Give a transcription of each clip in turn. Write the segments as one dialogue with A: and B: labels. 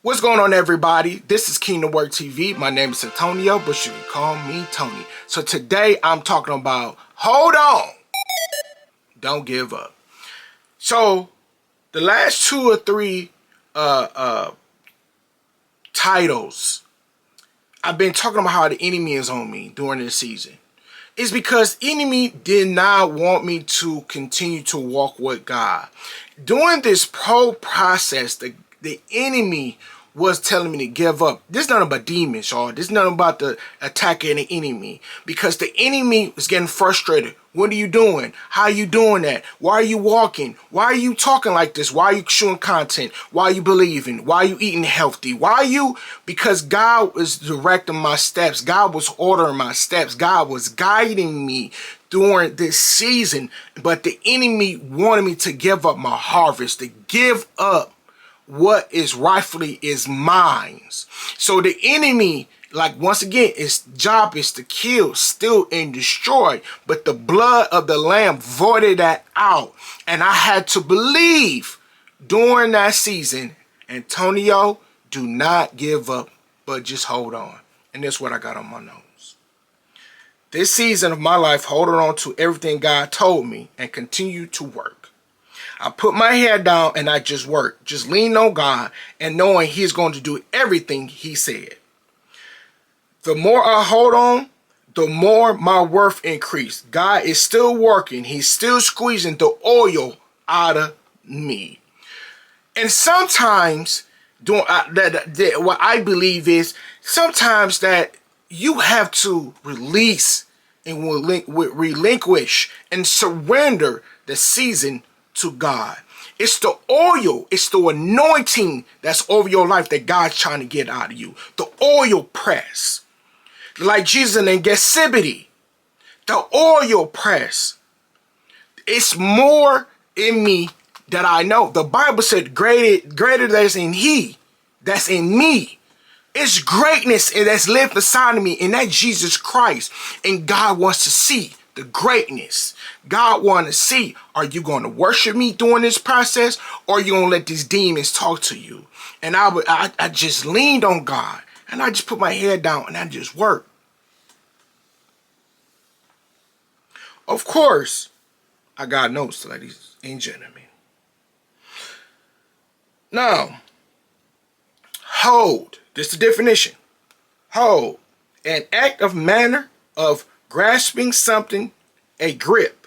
A: What's going on, everybody? This is KingdomworkTV. My name is Antonio, but you can call me Tony. So today I'm talking about hold on, don't give up. So the last 2 or 3 titles, I've been talking about how the enemy is on me during this season. It's because enemy did not want me to continue to walk with God. During this whole process, the enemy was telling me to give up. This is nothing about demons, y'all. This is nothing about the attack of the enemy. Because the enemy was getting frustrated. What are you doing? How are you doing that? Why are you walking? Why are you talking like this? Why are you showing content? Why are you believing? Why are you eating healthy? Why are you? Because God was directing my steps. God was ordering my steps. God was guiding me during this season. But the enemy wanted me to give up my harvest, to give up what is rightfully is mine. So the enemy, like, once again, its job is to kill, steal, and destroy. But the blood of the Lamb voided that out. And I had to believe during that season, Antonio, do not give up, but just hold on. And that's what I got on my nose. This season of my life, holding on to everything God told me and continue to work. I put my head down and I just work. Just lean on God and knowing He's going to do everything He said. The more I hold on, the more my worth increased. God is still working. He's still squeezing the oil out of me. And sometimes, what I believe is, sometimes that you have to release and relinquish and surrender the season to God. It's the oil, it's the anointing that's over your life that God's trying to get out of you. The oil press. Like Jesus in Gethsemane. The oil press. It's more in me that I know. The Bible said greater that's in He, that's in me. It's greatness that's lived inside of me, and that's Jesus Christ. And God wants to see the greatness. God wants to see, are you going to worship me during this process, or are you going to let these demons talk to you? And I just leaned on God, and I just put my head down, and I just worked. Of course, I got notes, ladies and gentlemen. Now, hold. This is the definition. Hold. An act of manner of grasping something, a grip.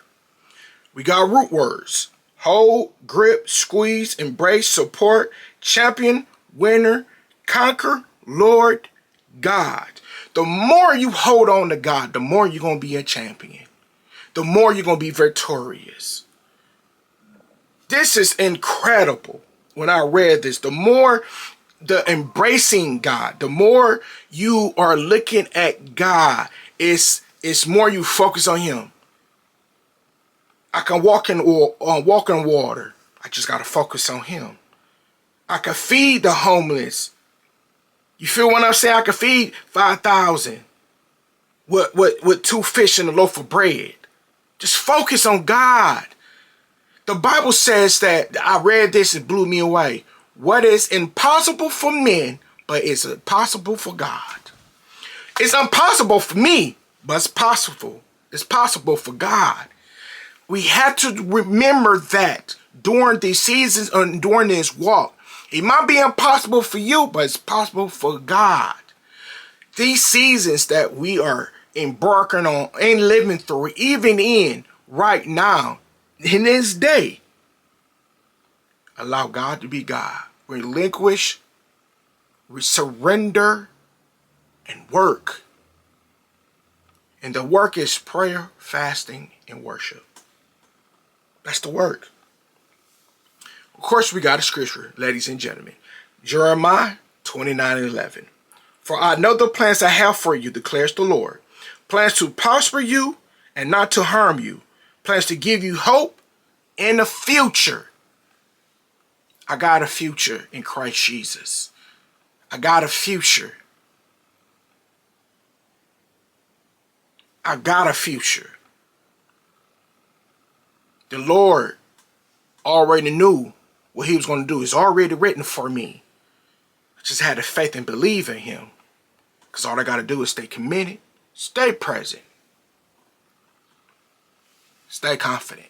A: We got root words. Hold, grip, squeeze, embrace, support, champion, winner, conquer, Lord, God. The more you hold on to God, the more you're going to be a champion. The more you're going to be victorious. This is incredible. When I read this, the more the embracing God, the more you are looking at God, it's more you focus on Him. I can walk in water. I just got to focus on Him. I can feed the homeless. You feel what I'm saying? I can feed 5,000 with 2 fish and a loaf of bread. Just focus on God. The Bible says that, I read this, it blew me away. What is impossible for men, but it's possible for God. It's impossible for me, but it's possible. It's possible for God. We have to remember that during these seasons and during this walk. It might be impossible for you, but it's possible for God. These seasons that we are embarking on and living through, even in right now, in this day, allow God to be God. Relinquish, surrender, and work. And the work is prayer, fasting, and worship. That's the work. Of course, we got a scripture, ladies and gentlemen. Jeremiah 29:11. For I know the plans I have for you, declares the Lord. Plans to prosper you and not to harm you. Plans to give you hope and a future. I got a future in Christ Jesus. I got a future. I got a future. The Lord already knew what he was going to do. It's already written for me. I just had the faith and believe in him. Because all I got to do is stay committed, stay present, stay confident.